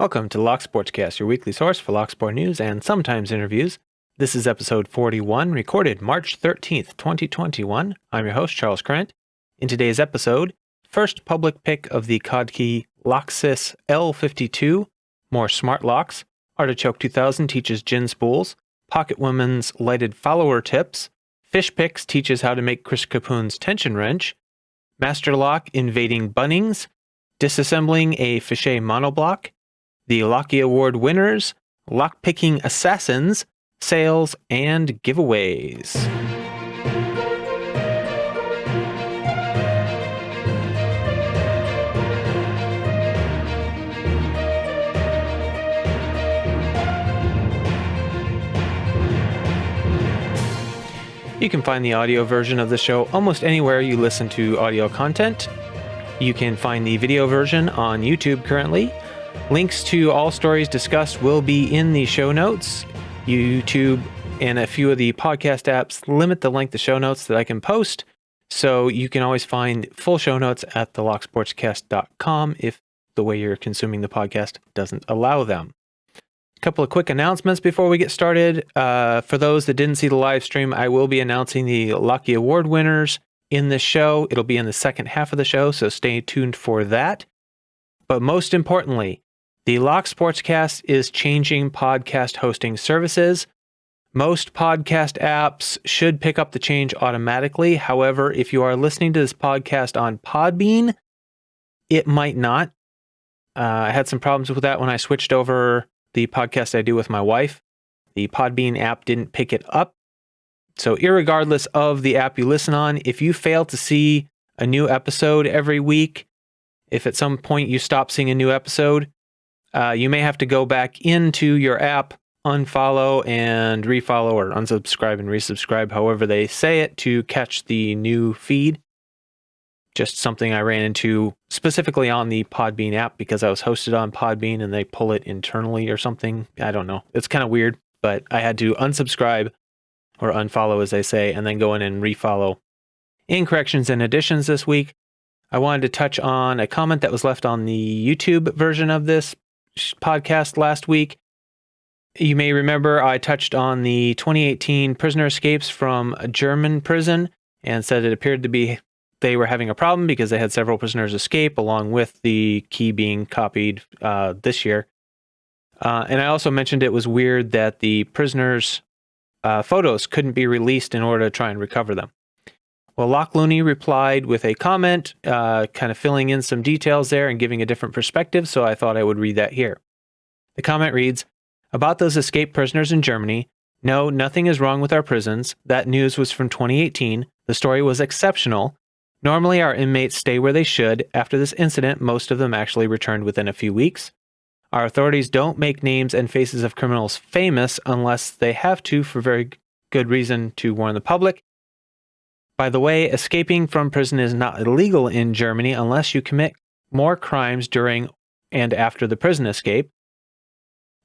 Welcome to Lock Sportscast, your weekly source for lock sport news and sometimes interviews. This is episode 41, recorded March 13th, 2021. I'm your host, Charles Krent. In today's episode, first public pick of the Codkey Locksys L52, more smart locks, Artichoke 2000 teaches gin spools, Pocket Woman's lighted follower tips, Fishpicks teaches how to make Chris Capune's tension wrench, Master Lock invading Bunnings, Disassembling a Fichet Monobloc, the Locky Award winners, lockpicking assassins, sales, and giveaways. You can find the audio version of the show almost anywhere you listen to audio content. You can find the video version on YouTube currently. Links to all stories discussed will be in the show notes. YouTube and a few of the podcast apps limit the length of show notes that I can post, so you can always find full show notes at thelocksportscast.com if the way you're consuming the podcast doesn't allow them. A couple of quick announcements before we get started. For those that didn't see the live stream, I will be announcing the Locky Award winners in this show. It'll be in the second half of the show, so stay tuned for that. But most importantly, the Lock Sportscast is changing podcast hosting services. Most podcast apps should pick up the change automatically. However, if you are listening to this podcast on Podbean, it might not. I had some problems with that when I switched over the podcast I do with my wife. The Podbean app didn't pick it up. So irregardless of the app you listen on, if you fail to see a new episode every week, if at some point you stop seeing a new episode, you may have to go back into your app, unfollow and refollow, or unsubscribe and resubscribe, however they say it, to catch the new feed. Just something I ran into specifically on the Podbean app because I was hosted on Podbean and they pull it internally or something. I don't know. It's kind of weird, but I had to unsubscribe or unfollow, as they say, and then go in and refollow. In corrections and additions this week, I wanted to touch on a comment that was left on the YouTube version of this podcast last week. You may remember I touched on the 2018 prisoner escapes from a German prison and said it appeared to be they were having a problem because they had several prisoners escape, along with the key being copied this year. And I also mentioned it was weird that the prisoners' photos couldn't be released in order to try and recover them. Well, Lock Looney replied with a comment, kind of filling in some details there and giving a different perspective, so I thought I would read that here. The comment reads, "About those escaped prisoners in Germany, no, nothing is wrong with our prisons. That news was from 2018. The story was exceptional. Normally, our inmates stay where they should. After this incident, most of them actually returned within a few weeks. Our authorities don't make names and faces of criminals famous unless they have to for very good reason to warn the public. By the way, escaping from prison is not illegal in Germany unless you commit more crimes during and after the prison escape.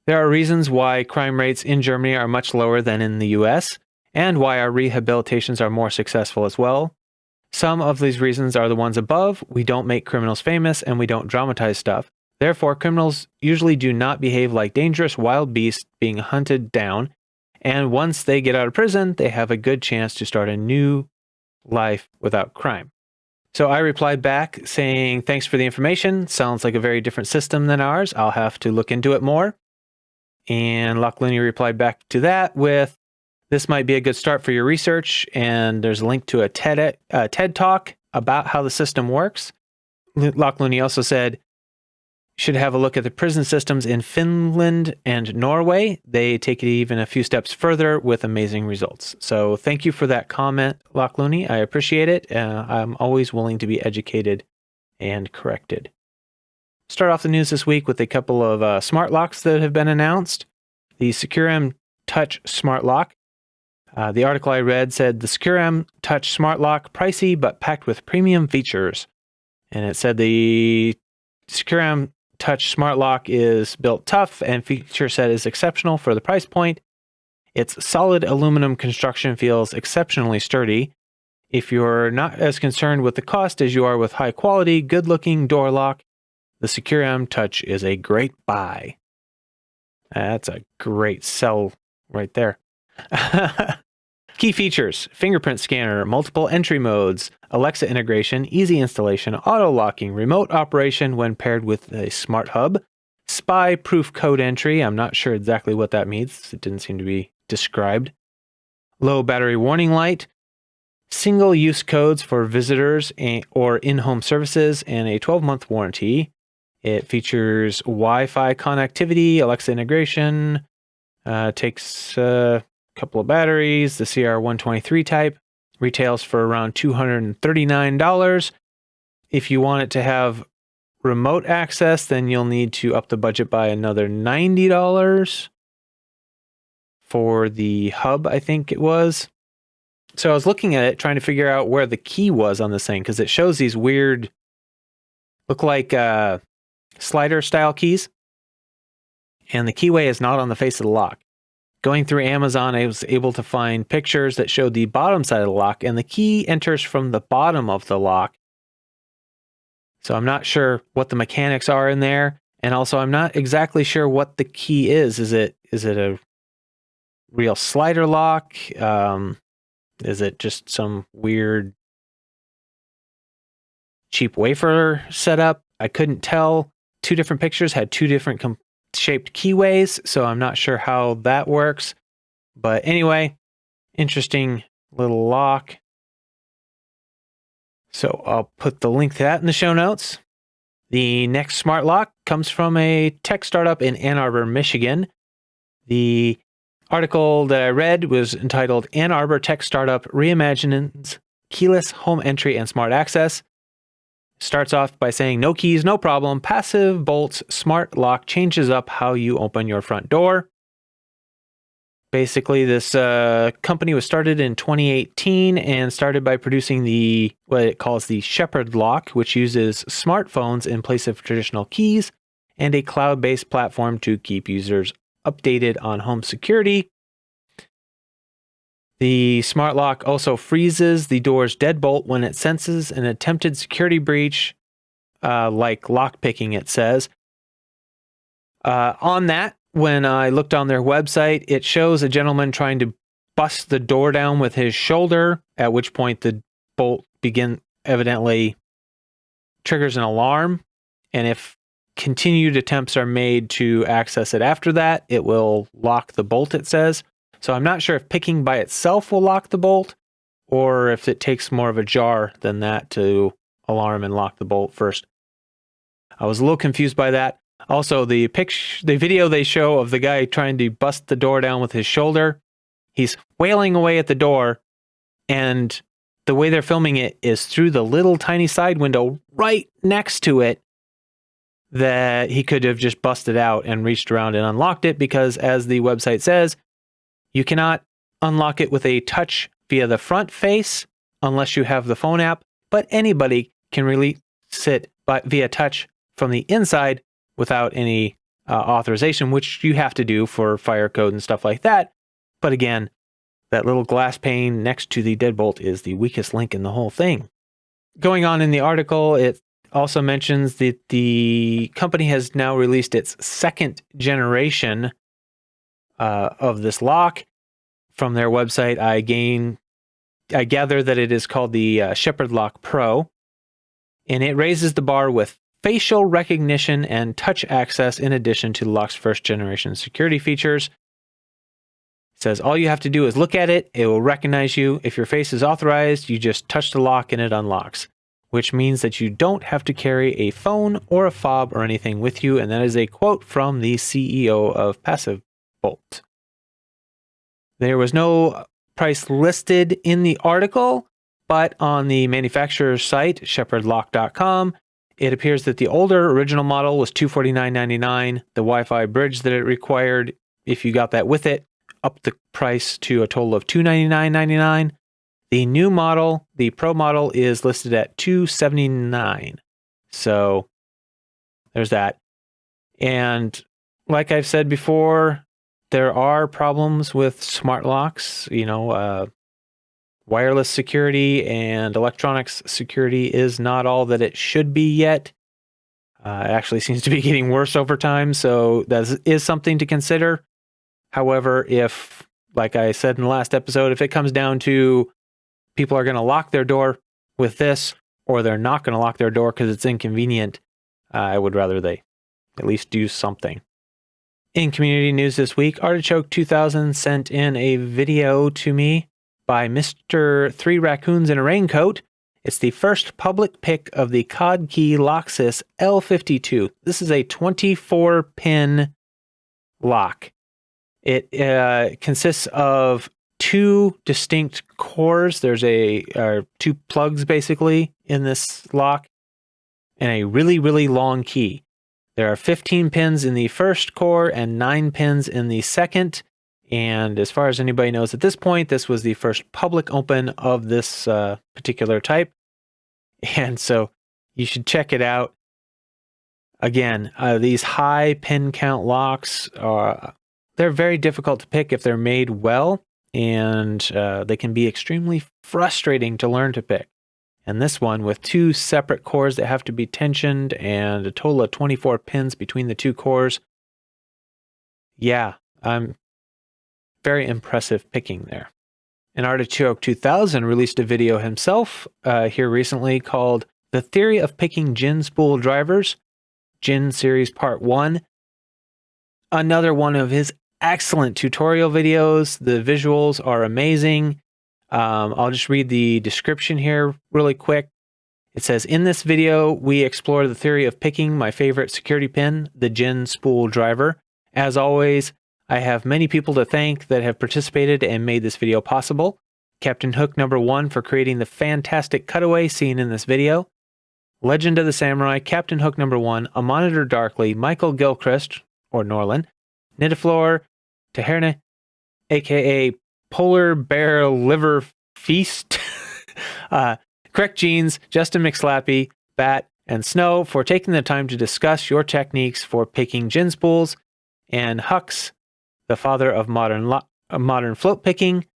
There are reasons why crime rates in Germany are much lower than in the US, and why our rehabilitations are more successful as well. Some of these reasons are the ones above. We don't make criminals famous, and we don't dramatize stuff. Therefore, criminals usually do not behave like dangerous wild beasts being hunted down, and once they get out of prison, they have a good chance to start a new life without crime." So I replied back saying, "Thanks for the information. Sounds like a very different system than ours. I'll have to look into it more." And Lock Looney replied back to that with, "This might be a good start for your research," and there's a link to a TED Talk about how the system works. Lock Looney also said, "Should have a look at the prison systems in Finland and Norway. They take it even a few steps further with amazing results." So thank you for that comment, Lock Looney. I appreciate it. I'm always willing to be educated and corrected. Start off the news this week with a couple of smart locks that have been announced. The SecureM Touch Smart Lock. The article I read said the SecureM Touch Smart Lock, pricey but packed with premium features. And it said the SecureM Touch Smart Lock is built tough and feature set is exceptional for the price point. Its solid aluminum construction feels exceptionally sturdy. If you're not as concerned with the cost as you are with high quality, good looking door lock, the The Secure M Touch is a great buy. That's a great sell right there. Key features: fingerprint scanner, multiple entry modes, Alexa integration, easy installation, auto locking, remote operation when paired with a smart hub, spy proof code entry. I'm not sure exactly what that means. It didn't seem to be described. Low battery warning light, single use codes for visitors or in-home services, and a 12-month warranty. It features Wi-Fi connectivity, Alexa integration, takes couple of batteries, the CR123 type, retails for around $239. If you want it to have remote access, then you'll need to up the budget by another $90 for the hub, I think it was. So I was looking at it, trying to figure out where the key was on this thing, because it shows these weird, look like slider style keys, and the keyway is not on the face of the lock. Going through Amazon, I was able to find pictures that showed the bottom side of the lock, and the key enters from the bottom of the lock. So I'm not sure what the mechanics are in there, and also I'm not exactly sure what the key is. Is it a real slider lock? Is it just some weird cheap wafer setup? I couldn't tell. Two different pictures had two different shaped keyways, so I'm not sure how that works. But anyway, interesting little lock. So I'll put the link to that in the show notes. The next smart lock comes from a tech startup in Ann Arbor, Michigan. The article that I read was entitled Ann Arbor Tech Startup Reimagines Keyless Home Entry and Smart Access. Starts off by saying, no keys, no problem. Passive Bolt's smart lock changes up how you open your front door. Basically, this company was started in 2018 and started by producing what it calls the Shepherd lock, which uses smartphones in place of traditional keys, and a cloud-based platform to keep users updated on home security. The smart lock also freezes the door's deadbolt when it senses an attempted security breach, like lock picking, it says. On that, when I looked on their website, it shows a gentleman trying to bust the door down with his shoulder, at which point the bolt evidently triggers an alarm. And if continued attempts are made to access it after that, it will lock the bolt, it says. So I'm not sure if picking by itself will lock the bolt, or if it takes more of a jar than that to alarm and lock the bolt first. I was a little confused by that. Also, the video they show of the guy trying to bust the door down with his shoulder, he's wailing away at the door, and the way they're filming it is through the little tiny side window right next to it, that he could have just busted out and reached around and unlocked it, because as the website says, you cannot unlock it with a touch via the front face unless you have the phone app, but anybody can release it via touch from the inside without any authorization, which you have to do for fire code and stuff like that. But again, that little glass pane next to the deadbolt is the weakest link in the whole thing. Going on in the article, it also mentions that the company has now released its second generation of this lock. From their website, I gather that it is called the Shepherd Lock Pro, and it raises the bar with facial recognition and touch access in addition to the lock's first generation security features. It says all you have to do is look at it, it will recognize you. If your face is authorized, you just touch the lock and it unlocks, which means that you don't have to carry a phone or a fob or anything with you, and that is a quote from the CEO of Passive Bolt. There was no price listed in the article, but on the manufacturer's site, shepherdlock.com, it appears that the older original model was $249.99. The Wi-Fi bridge that it required, if you got that with it, upped the price to a total of $299.99. The new model, the Pro model, is listed at $279. So there's that. And like I've said before, there are problems with smart locks. Wireless security and electronics security is not all that it should be yet. It actually seems to be getting worse over time, so that is something to consider. However, if, like I said in the last episode, if it comes down to people are going to lock their door with this, or they're not going to lock their door because it's inconvenient, I would rather they at least do something. In community news this week, Artichoke 2000 sent in a video to me by Mr. 3 Raccoons in a Raincoat. It's the first public pick of the Codkey Locksys L52. This is a 24-pin lock. It consists of 2 distinct cores. There's two plugs basically in this lock, and a really, really long key. There are 15 pins in the first core and 9 pins in the second. And as far as anybody knows at this point, this was the first public open of this particular type. And so you should check it out. Again, these high pin count locks they're very difficult to pick if they're made well, and they can be extremely frustrating to learn to pick. And this one, with 2 separate cores that have to be tensioned and a total of 24 pins between the 2 cores, yeah, I'm very impressive picking there. And Artichoke 2000 released a video himself here recently called The Theory of Picking Gin Spool Drivers, Gin Series Part 1. Another one of his excellent tutorial videos. The visuals are amazing. I'll just read the description here really quick. It says, in this video, we explore the theory of picking my favorite security pin, the gin spool driver. As always, I have many people to thank that have participated and made this video possible. Captain Hook number 1 for creating the fantastic cutaway seen in this video. Legend of the Samurai, Captain Hook number 1, A Monitor Darkly, Michael Gilchrist, or Norland, Nidaflor, Taherne, aka Polar Bear Liver Feast, Correct Jeans, Justin McSlappy, Bat, and Snow for taking the time to discuss your techniques for picking gin spools, and Hux, the father of modern float picking,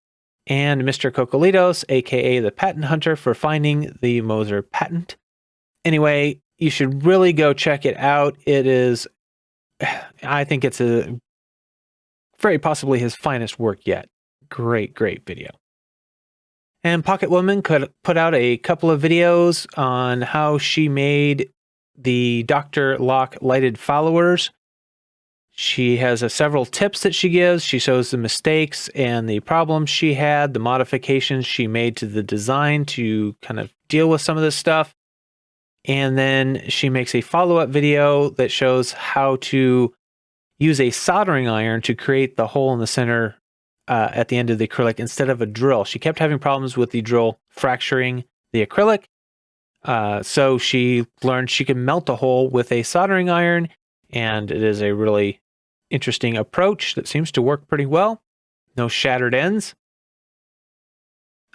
and Mr. Cocolitos, aka the Patent Hunter, for finding the Moser patent. Anyway, you should really go check it out. It is, I think it's very possibly his finest work yet. Great, great video. And Pocket Woman could put out a couple of videos on how she made the Dr. Lock lighted followers. She has several tips that she gives. She shows the mistakes and the problems she had, the modifications she made to the design to kind of deal with some of this stuff. And then she makes a follow-up video that shows how to use a soldering iron to create the hole in the center at the end of the acrylic instead of a drill. She kept having problems with the drill fracturing the acrylic. So she learned she could melt a hole with a soldering iron, and it is a really interesting approach that seems to work pretty well. No shattered ends.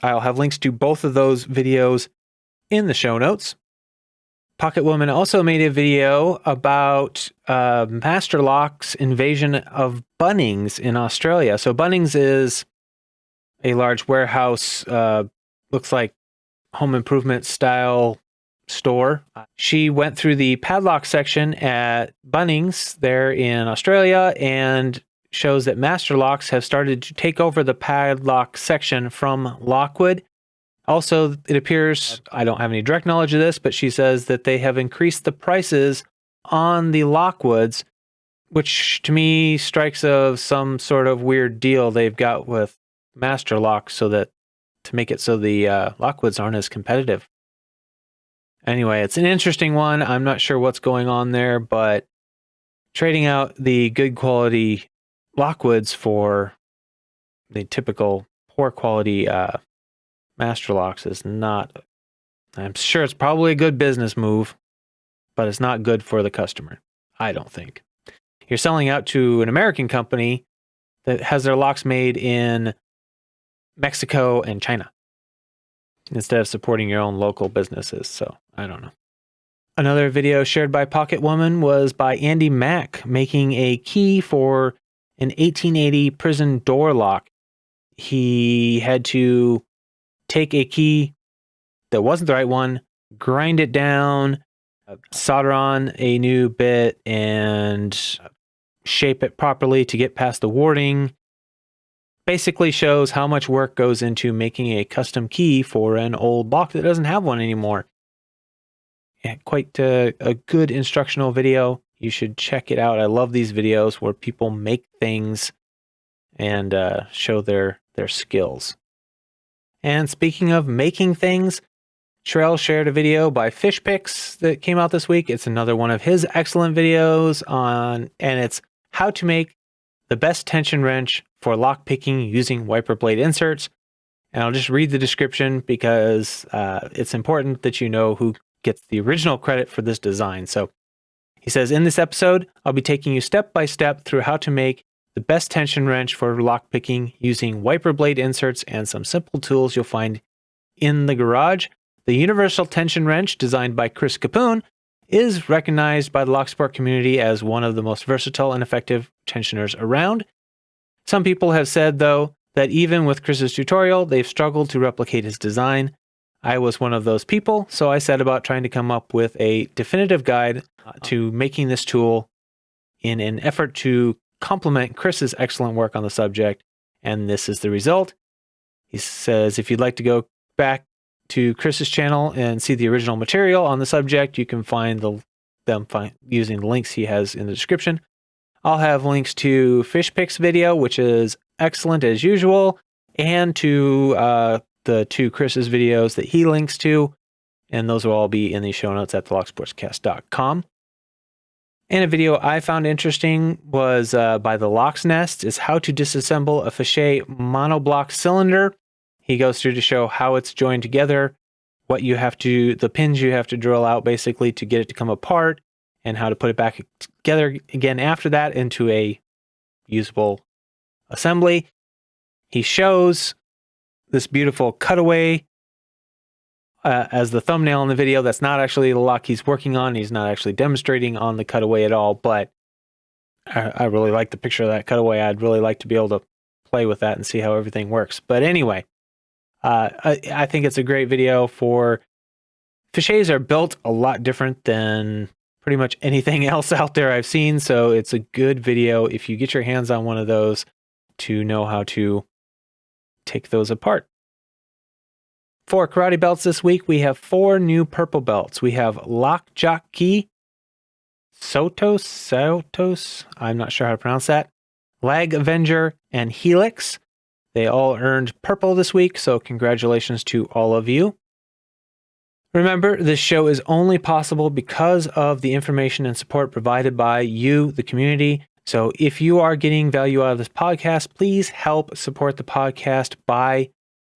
I'll have links to both of those videos in the show notes. Pocket Woman also made a video about Master Lock's invasion of Bunnings in Australia. So Bunnings is a large warehouse, looks like home improvement style store. She went through the padlock section at Bunnings there in Australia and shows that Master Locks have started to take over the padlock section from Lockwood. Also, it appears, I don't have any direct knowledge of this, but she says that they have increased the prices on the Lockwoods, which to me strikes of some sort of weird deal they've got with Master Lock so that to make it so the Lockwoods aren't as competitive. Anyway, it's an interesting one. I'm not sure what's going on there, but trading out the good quality Lockwoods for the typical poor quality Master Locks is not, I'm sure it's probably a good business move, but it's not good for the customer, I don't think. You're selling out to an American company that has their locks made in Mexico and China instead of supporting your own local businesses. So I don't know. Another video shared by Pocket Woman was by Andy Mack making a key for an 1880 prison door lock. He had to take a key that wasn't the right one, grind it down, solder on a new bit and shape it properly to get past the warding. Basically shows how much work goes into making a custom key for an old block that doesn't have one anymore. Yeah, quite a good instructional video. You should check it out. I love these videos where people make things and show their skills. And speaking of making things, Sherelle shared a video by PHpicker that came out this week. It's another one of his excellent videos and it's how to make the best tension wrench for lock picking using wiper blade inserts. And I'll just read the description because it's important that you know who gets the original credit for this design. So he says, in this episode, I'll be taking you step by step through how to make the best tension wrench for lock picking using wiper blade inserts and some simple tools you'll find in the garage. The universal tension wrench, designed by Chris Capune, is recognized by the Locksport community as one of the most versatile and effective tensioners around. Some people have said, though, that even with Chris's tutorial, they've struggled to replicate his design. I was one of those people, so I set about trying to come up with a definitive guide to making this tool in an effort to complement Chris's excellent work on the subject, and this is the result. He says, if you'd like to go back to Chris's channel and see the original material on the subject, you can find them using the links he has in the description. I'll have links to PHpicker's video, which is excellent as usual, and to the two Chris's videos that he links to, and those will all be in the show notes at thelocksportscast.com. And a video I found interesting was by the Locks Nest, is how to disassemble a Fichet monobloc cylinder. He goes through to show how it's joined together, the pins you have to drill out basically to get it to come apart, and how to put it back together again after that into a usable assembly. He shows this beautiful cutaway as the thumbnail in the video. That's not actually the lock he's working on. He's not actually demonstrating on the cutaway at all, but I really like the picture of that cutaway. I'd really like to be able to play with that and see how everything works. But anyway, I think it's a great video for Fichets are built a lot different than pretty much anything else out there I've seen. So it's a good video if you get your hands on one of those to know how to take those apart. For karate belts this week, we have 4 new purple belts. We have Locky, Sotos, I'm not sure how to pronounce that, Lag Avenger, and Helix. They all earned purple this week, so congratulations to all of you. Remember, this show is only possible because of the information and support provided by you, the community. So if you are getting value out of this podcast, please help support the podcast by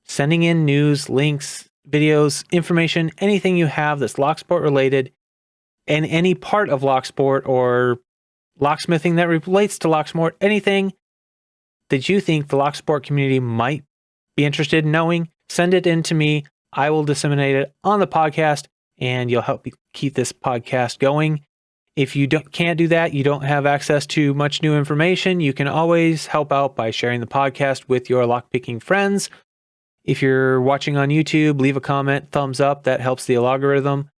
sending in news, links, videos, information, anything you have that's Locksport related, and any part of Locksport or locksmithing that relates to Locksport, anything that you think the Locksport community might be interested in knowing, send it in to me. I will disseminate it on the podcast, and you'll help me keep this podcast going. If you can't do that, you don't have access to much new information, you can always help out by sharing the podcast with your lockpicking friends. If you're watching on YouTube, leave a comment, thumbs up, that helps the algorithm.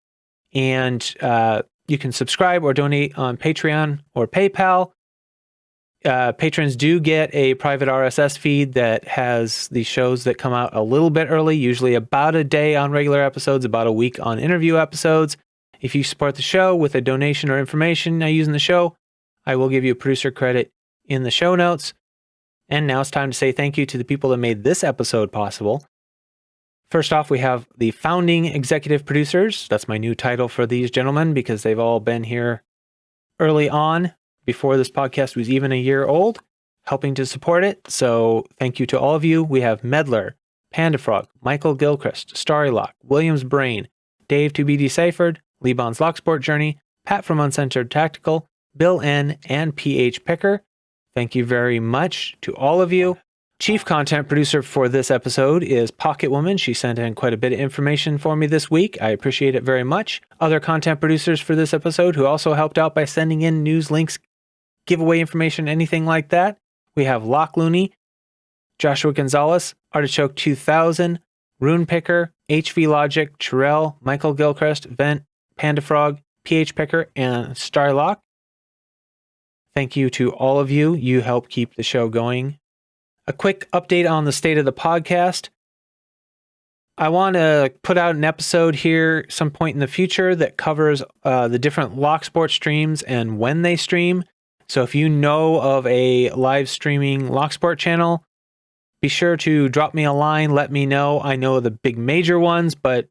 And you can subscribe or donate on Patreon or PayPal. Patrons do get a private RSS feed that has the shows that come out a little bit early, usually about a day on regular episodes, about a week on interview episodes. If you support the show with a donation or information I use in the show, I will give you a producer credit in the show notes. And now it's time to say thank you to the people that made this episode possible. First off, we have the founding executive producers. That's my new title for these gentlemen because they've all been here early on, before this podcast was even a year old, helping to support it. So thank you to all of you. We have Medler, Panda-Frog, Michael Gilchrist, Starrylock, Williams Brain, Dave to be Deciphered, Liban's Locksport Journey, Pat from Uncensored Tactical, BillN, and PHpicker. Thank you very much to all of you. Chief content producer for this episode is Pocket Woman. She sent in quite a bit of information for me this week. I appreciate it very much. Other content producers for this episode who also helped out by sending in news, links, giveaway information, anything like that. We have Lock Looney, Joshua Gonzalez, Artichoke 2000, RoonPicker, HV Logic, Terrell, Michael Gilchrist, Vent, Panda-Frog, PHpicker, and Starrylock. Thank you to all of you. You help keep the show going. A quick update on the state of the podcast. I want to put out an episode here some point in the future that covers the different lock sport streams and when they stream. So if you know of a live streaming lock sport channel, be sure to drop me a line. Let me know. I know the big major ones, but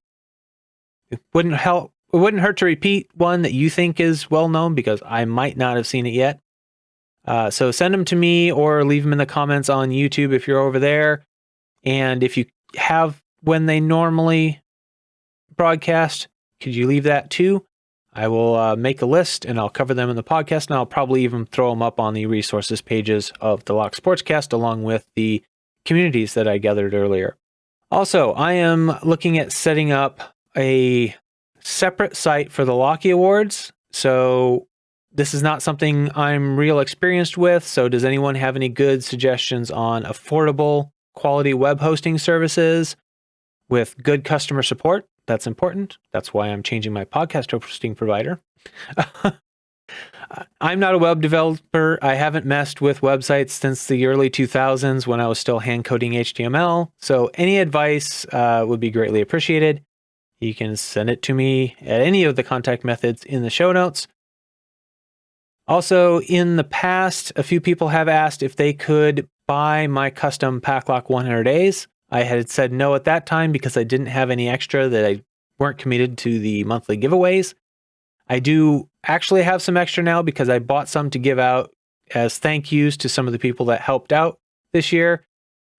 it wouldn't hurt to repeat one that you think is well known because I might not have seen it yet. So send them to me or leave them in the comments on YouTube if you're over there. And if you have when they normally broadcast, could you leave that too? I will make a list and I'll cover them in the podcast, and I'll probably even throw them up on the resources pages of the Lock Sportscast along with the communities that I gathered earlier. Also, I am looking at setting up a separate site for the Locky Awards. So this is not something I'm real experienced with. So does anyone have any good suggestions on affordable quality web hosting services with good customer support? That's important. That's why I'm changing my podcast hosting provider. I'm not a web developer. I haven't messed with websites since the early 2000s when I was still hand coding HTML. So any advice would be greatly appreciated. You can send it to me at any of the contact methods in the show notes. Also, in the past, a few people have asked if they could buy my custom PacLock 100 days. I had said no at that time because I didn't have any extra that I weren't committed to the monthly giveaways. I do actually have some extra now because I bought some to give out as thank yous to some of the people that helped out this year.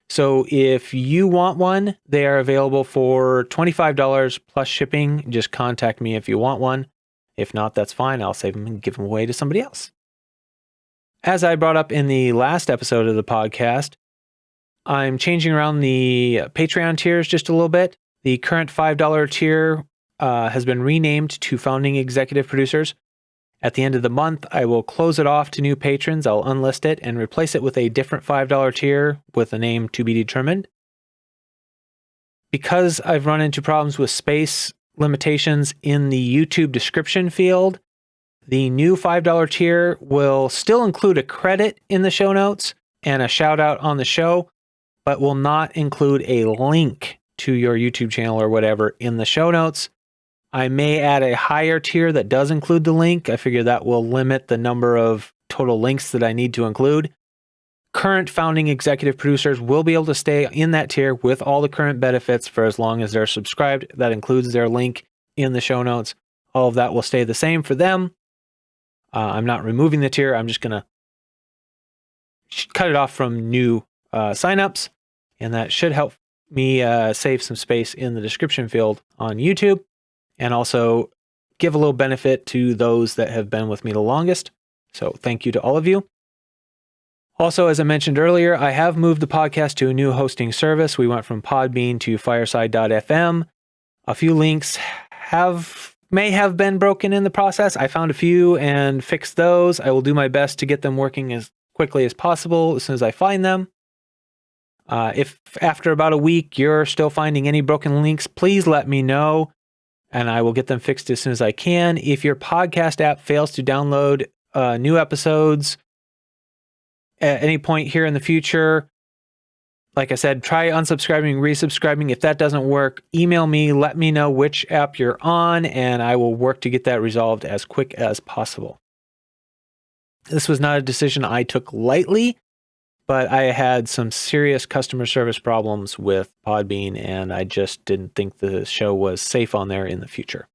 So if you want one, they are available for $25 plus shipping. Just contact me if you want one. If not, that's fine. I'll save them and give them away to somebody else. As I brought up in the last episode of the podcast, I'm changing around the Patreon tiers just a little bit. The current $5 tier has been renamed to Founding Executive Producers. At the end of the month, I will close it off to new patrons. I'll unlist it and replace it with a different $5 tier with a name to be determined. Because I've run into problems with space limitations in the YouTube description field, the new $5 tier will still include a credit in the show notes and a shout out on the show, but will not include a link to your YouTube channel or whatever in the show notes. I may add a higher tier that does include the link. I figure that will limit the number of total links that I need to include. Current founding executive producers will be able to stay in that tier with all the current benefits for as long as they're subscribed. That includes their link in the show notes. All of that will stay the same for them. I'm not removing the tier. I'm just going to cut it off from new signups, and that should help me save some space in the description field on YouTube, and also give a little benefit to those that have been with me the longest. So thank you to all of you. Also, as I mentioned earlier, I have moved the podcast to a new hosting service. We went from Podbean to Fireside.fm. A few links may have been broken in the process. I found a few and fixed those. I will do my best to get them working as quickly as possible as soon as I find them. If after about a week you're still finding any broken links, please let me know and I will get them fixed as soon as I can. If your podcast app fails to download new episodes at any point here in the future, like I said, try unsubscribing, resubscribing. If that doesn't work, email me, let me know which app you're on, and I will work to get that resolved as quick as possible. This was not a decision I took lightly, but I had some serious customer service problems with Podbean, and I just didn't think the show was safe on there in the future.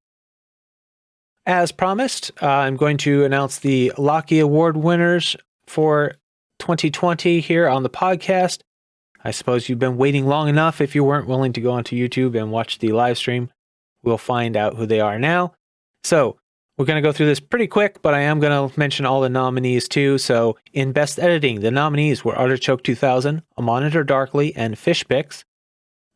As promised, I'm going to announce the Locky Award winners for 2020 here on the podcast. I suppose you've been waiting long enough. If you weren't willing to go onto YouTube and watch the live stream, we'll find out who they are now. So we're going to go through this pretty quick, but I am going to mention all the nominees too. So in Best Editing, the nominees were Artichoke 2000, A Monitor Darkly, and Fishpicks.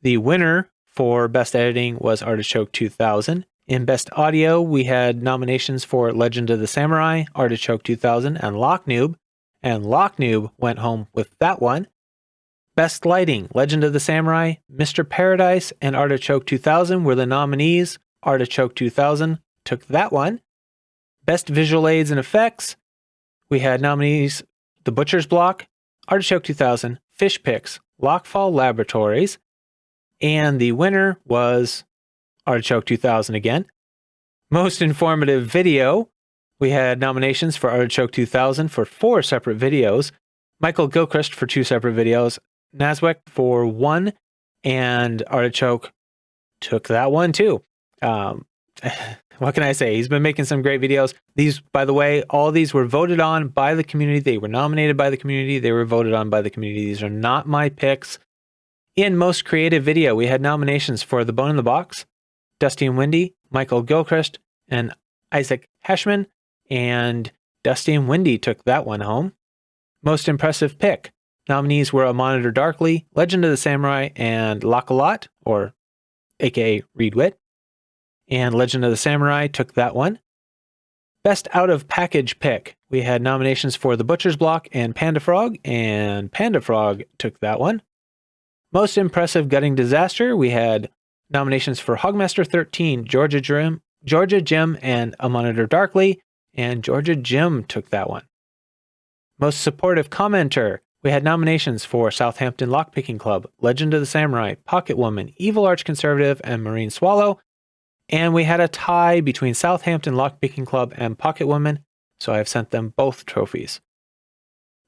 The winner for Best Editing was Artichoke 2000. In Best Audio, we had nominations for Legend of the Samurai, Artichoke 2000, and Locknoob. And Locknoob went home with that one. Best Lighting, Legend of the Samurai, Mr. Paradise, and Artichoke 2000 were the nominees. Artichoke 2000 took that one. Best Visual Aids and Effects, we had nominees The Butcher's Block, Artichoke 2000, PHpicker, Lockfall Laboratories, and the winner was Artichoke 2000 again. Most Informative Video, we had nominations for Artichoke 2000 for 4 separate videos, Michael Gilchrist for 2 separate videos, Naswick for 1, and Artichoke took that one too. What can I say? He's been making some great videos. These, by the way, all these were voted on by the community. They were nominated by the community. They were voted on by the community. These are not my picks. In Most Creative Video, we had nominations for The Bone in the Box, Dusty and Windy, Michael Gilchrist, and Isaac Heshman, and Dusty and Windy took that one home. Most Impressive Pick. Nominees were A Monitor Darkly, Legend of the Samurai, and Lock-a-Lot, or aka Reed Witt. And Legend of the Samurai took that one. Best Out of Package Pick. We had nominations for The Butcher's Block and Panda-Frog, and Panda-Frog took that one. Most Impressive Gutting Disaster. We had nominations for Hogmaster 13, Georgia Jim, and A Monitor Darkly, and Georgia Jim took that one. Most Supportive Commenter. We had nominations for Southampton Lockpicking Club, Legend of the Samurai, Pocket Woman, Evil Arch Conservative, and Marine Swallow. And we had a tie between Southampton Lockpicking Club and Pocket Woman, so I have sent them both trophies.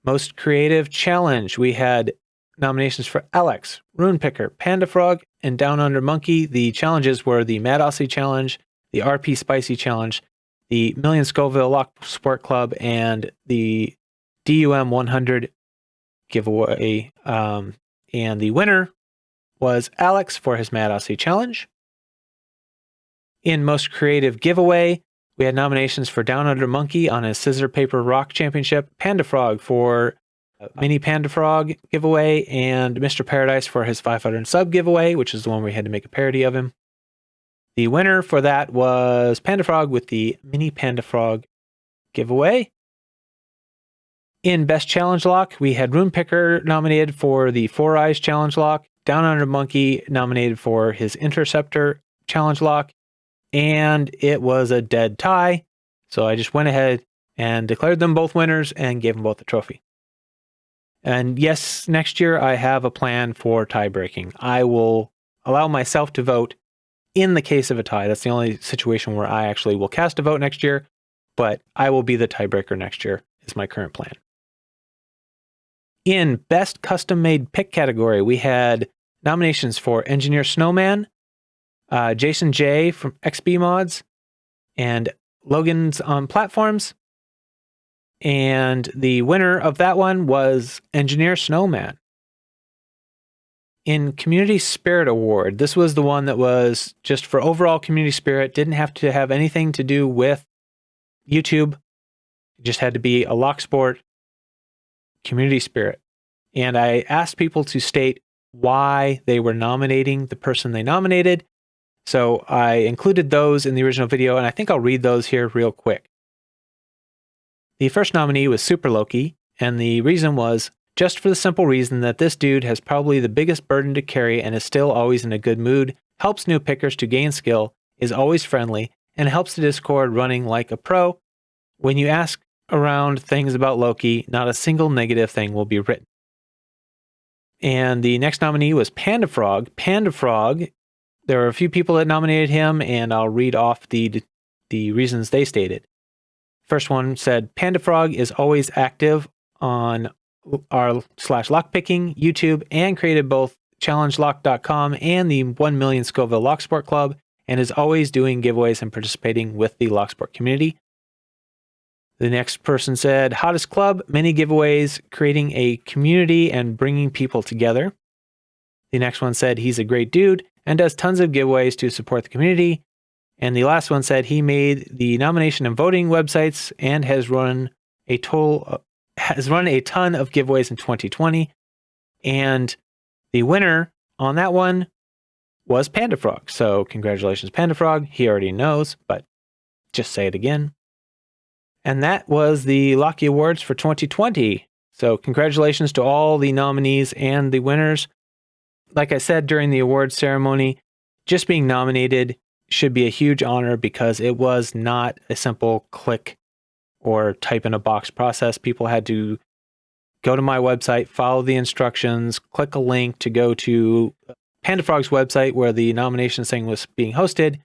Most Creative Challenge. We had nominations for Alex, RoonPicker, Panda-Frog, and Down Under Monkey. The challenges were the Mad Aussie Challenge, the RP Spicy Challenge, the Million Scoville Lock Sport Club, and the DUM 100 giveaway. And the winner was Alex for his Mad Aussie Challenge. In Most Creative Giveaway, we had nominations for Down Under Monkey on his Scissor Paper Rock Championship, Panda-Frog for Mini Panda-Frog giveaway, and Mr. Paradise for his 500 sub giveaway, which is the one where we had to make a parody of him. The winner for that was Panda-Frog with the Mini Panda-Frog giveaway. In Best Challenge Lock, we had RoonPicker nominated for the Four Eyes Challenge Lock, Down Under Monkey nominated for his Interceptor Challenge Lock, and it was a dead tie. So I just went ahead and declared them both winners and gave them both a trophy. And yes, next year I have a plan for tie breaking. I will allow myself to vote in the case of a tie. That's the only situation where I actually will cast a vote next year, but I will be the tiebreaker next year is my current plan. In Best Custom Made Pick category, we had nominations for Engineer Snowman, Jason J from XB Mods, and Logan's on Platforms. And the winner of that one was Engineer Snowman. In Community Spirit Award, this was the one that was just for overall community spirit, didn't have to have anything to do with YouTube. It just had to be a lock sport community spirit. And I asked people to state why they were nominating the person they nominated. So I included those in the original video, and I think I'll read those here real quick. The first nominee was Super Locky, and the reason was just for the simple reason that this dude has probably the biggest burden to carry and is still always in a good mood, helps new pickers to gain skill, is always friendly, and helps the Discord running like a pro. When you ask around things about Loki, not a single negative thing will be written. And the next nominee was Panda-Frog. Panda-Frog, there were a few people that nominated him, and I'll read off the reasons they stated. First one said, Panda-Frog is always active on r/lockpicking, YouTube, and created both challengelock.com and the 1 Million Scoville Locksport Club, and is always doing giveaways and participating with the Locksport community. The next person said, hottest club, many giveaways, creating a community and bringing people together. The next one said, he's a great dude and does tons of giveaways to support the community. And the last one said he made the nomination and voting websites and has run a ton of giveaways in 2020. And the winner on that one was Panda-Frog. So congratulations, Panda-Frog. He already knows, but just say it again. And that was the Locky Awards for 2020. So congratulations to all the nominees and the winners. Like I said during the awards ceremony, just being nominated should be a huge honor because it was not a simple click or type in a box process. People had to go to my website, follow the instructions, click a link to go to Panda-Frog's website where the nomination thing was being hosted,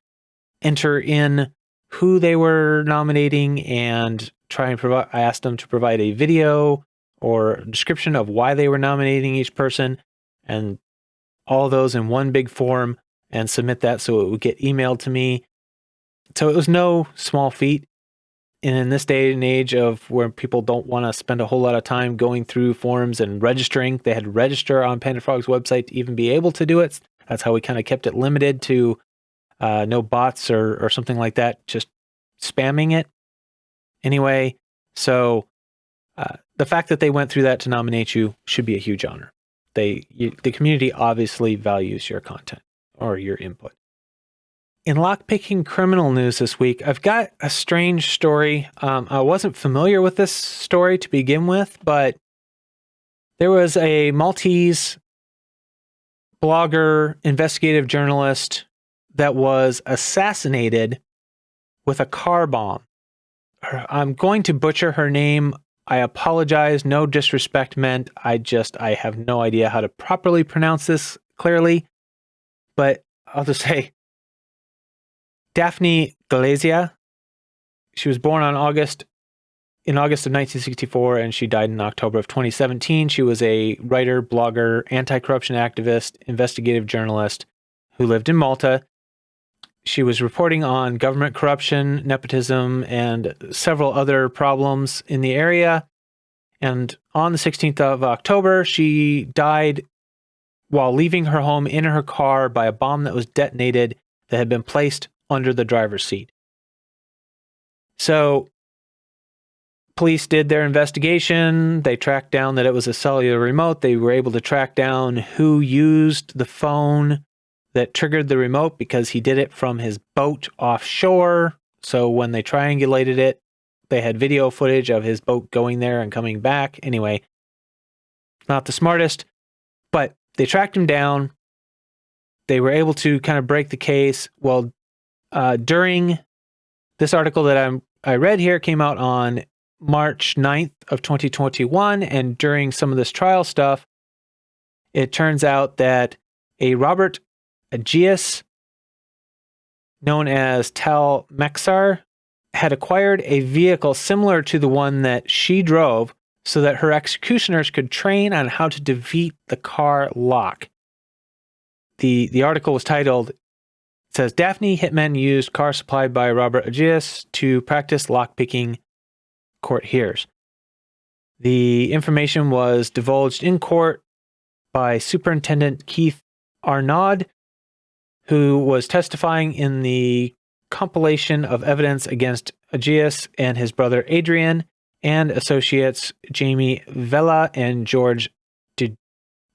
enter in who they were nominating, and try and provide. I asked them to provide a video or a description of why they were nominating each person, and all those in one big form, and submit that so it would get emailed to me. So it was no small feat. And in this day and age of where people don't want to spend a whole lot of time going through forms and registering, they had to register on Panda-Frog's website to even be able to do it. That's how we kind of kept it limited to no bots or something like that, just spamming it. Anyway, so the fact that they went through that to nominate you should be a huge honor. The community obviously values your content or your input. In lockpicking criminal news this week, I've got a strange story. I wasn't familiar with this story to begin with, but there was a Maltese blogger, investigative journalist that was assassinated with a car bomb. I'm going to butcher her name. I apologize. No disrespect meant. I have no idea how to properly pronounce this clearly, but I'll just say Daphne Galizia. She was born in August of 1964, and she died in October of 2017. She was a writer, blogger, anti-corruption activist, investigative journalist who lived in Malta. She was reporting on government corruption, nepotism, and several other problems in the area. And on the 16th of October, she died while leaving her home in her car by a bomb that was detonated that had been placed under the driver's seat. So police did their investigation. They tracked down that it was a cellular remote. They were able to track down who used the phone that triggered the remote because he did it from his boat offshore. So when they triangulated it, they had video footage of his boat going there and coming back. Anyway, not the smartest, but they tracked him down. They were able to kind of break the case. Well, during this article that I read here came out on March 9th of 2021, and during some of this trial stuff, it turns out that a Robert Agius, known as Tallanpick, had acquired a vehicle similar to the one that she drove so that her executioners could train on how to defeat the car lock. The article was titled, it says, Daphne hitmen used car supplied by Robert Agius to practice lockpicking, court hears. The information was divulged in court by Superintendent Keith Arnaud, who was testifying in the compilation of evidence against Agius and his brother Adrian and associates Jamie Vella and George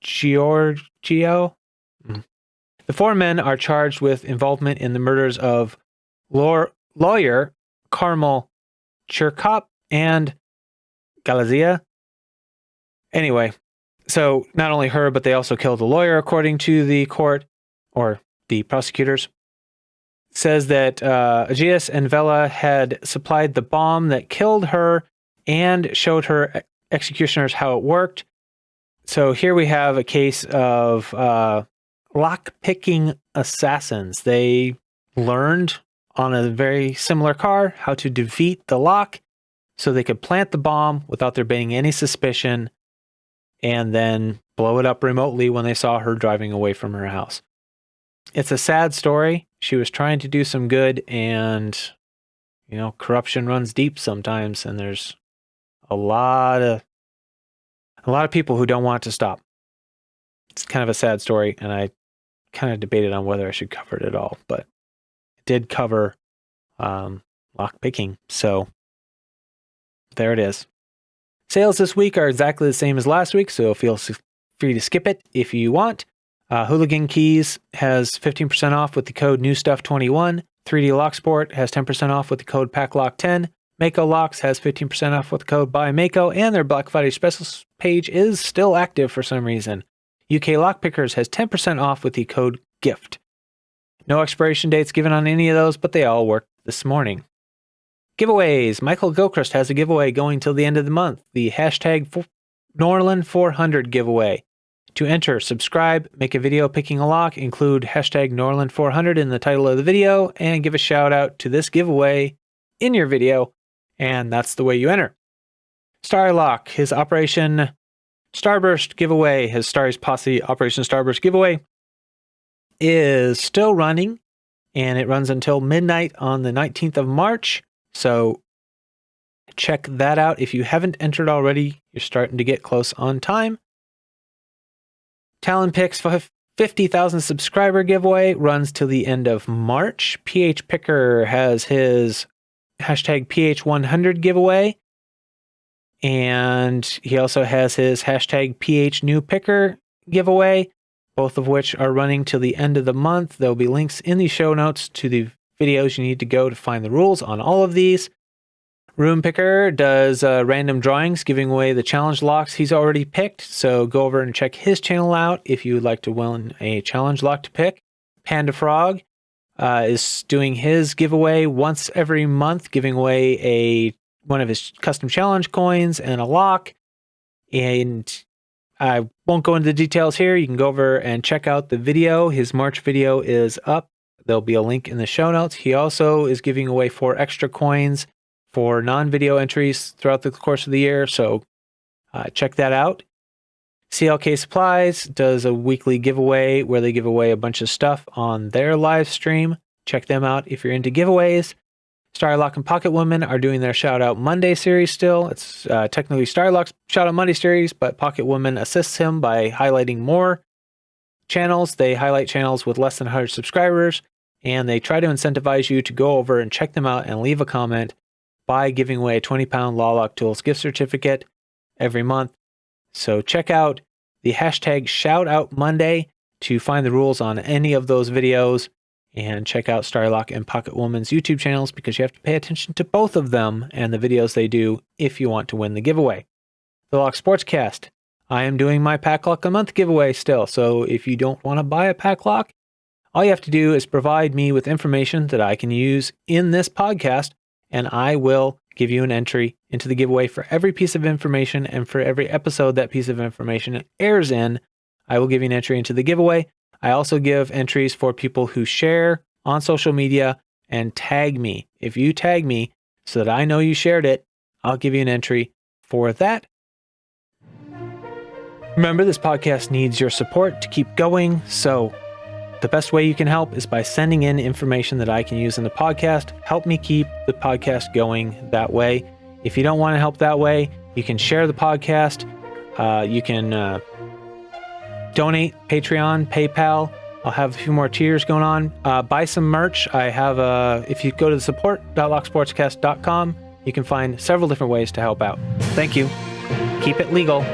DiGiorgio. The four men are charged with involvement in the murders of lawyer Carmel Chirkop and Galizia. Anyway, so not only her, but they also killed the lawyer, according to the court, or the prosecutors. It says that Agius and Vella had supplied the bomb that killed her and showed her executioners how it worked. So here we have a case of lock-picking assassins. They learned on a very similar car how to defeat the lock so they could plant the bomb without there being any suspicion and then blow it up remotely when they saw her driving away from her house. It's a sad story. She was trying to do some good, and corruption runs deep sometimes, and there's a lot of people who don't want it to stop. It's kind of a sad story, and I kind of debated on whether I should cover it at all, but it did cover lock picking, so there it is. Sales this week are exactly the same as last week, so feel free to skip it if you want. Hooligan Keys has 15% off with the code NewStuff21. 3D Locksport has 10% off with the code PacLock10. Mako Locks has 15% off with the code BuyMako, and their Black Friday specials page is still active for some reason. UK Lockpickers has 10% off with the code GIFT. No expiration dates given on any of those, but they all worked this morning. Giveaways. Michael Gilchrist has a giveaway going till the end of the month. The hashtag Norland400 giveaway. To enter, subscribe, make a video picking a lock, include hashtag Norland400 in the title of the video, and give a shout out to this giveaway in your video, and that's the way you enter. Starrylock, his Operation Starburst giveaway, his Starry's Posse Operation Starburst giveaway is still running, and it runs until midnight on the 19th of March. So check that out. If you haven't entered already, you're starting to get close on time. Tallanpick's 50,000 subscriber giveaway runs till the end of March. PHpicker has his hashtag PH100 giveaway. And he also has his hashtag PHNewPicker giveaway, both of which are running till the end of the month. There'll be links in the show notes to the videos you need to go to find the rules on all of these. RoonPicker does random drawings, giving away the challenge locks he's already picked. So go over and check his channel out if you would like to win a challenge lock to pick. Panda-Frog is doing his giveaway once every month, giving away one of his custom challenge coins and a lock. And I won't go into the details here. You can go over and check out the video. His March video is up. There'll be a link in the show notes. He also is giving away 4 extra coins for non-video entries throughout the course of the year, so check that out. CLK Supplies does a weekly giveaway where they give away a bunch of stuff on their live stream. Check them out if you're into giveaways. Starrylock and Pocket Woman are doing their Shout Out Monday series still. It's technically Starrylock's Shout Out Monday series, but Pocket Woman assists him by highlighting more channels. They highlight channels with less than 100 subscribers, and they try to incentivize you to go over and check them out and leave a comment by giving away a 20-pound Law Lock Tools gift certificate every month. So check out the hashtag Shout Out Monday to find the rules on any of those videos, and check out Starrylock and Pocket Woman's YouTube channels because you have to pay attention to both of them and the videos they do if you want to win the giveaway. The Lock Sportscast. I am doing my PacLock a month giveaway still, so if you don't want to buy a PacLock, all you have to do is provide me with information that I can use in this podcast, and I will give you an entry into the giveaway for every piece of information, and for every episode that piece of information airs in, I will give you an entry into the giveaway. I also give entries for people who share on social media and tag me. If you tag me so that I know you shared it, I'll give you an entry for that. Remember, this podcast needs your support to keep going, so the best way you can help is by sending in information that I can use in the podcast. Help me keep the podcast going that way. If you don't want to help that way, you can share the podcast. You can donate, Patreon, PayPal. I'll have a few more tiers going on. Buy some merch. I have if you go to the support.locksportscast.com, you can find several different ways to help out. Thank you. Keep it legal.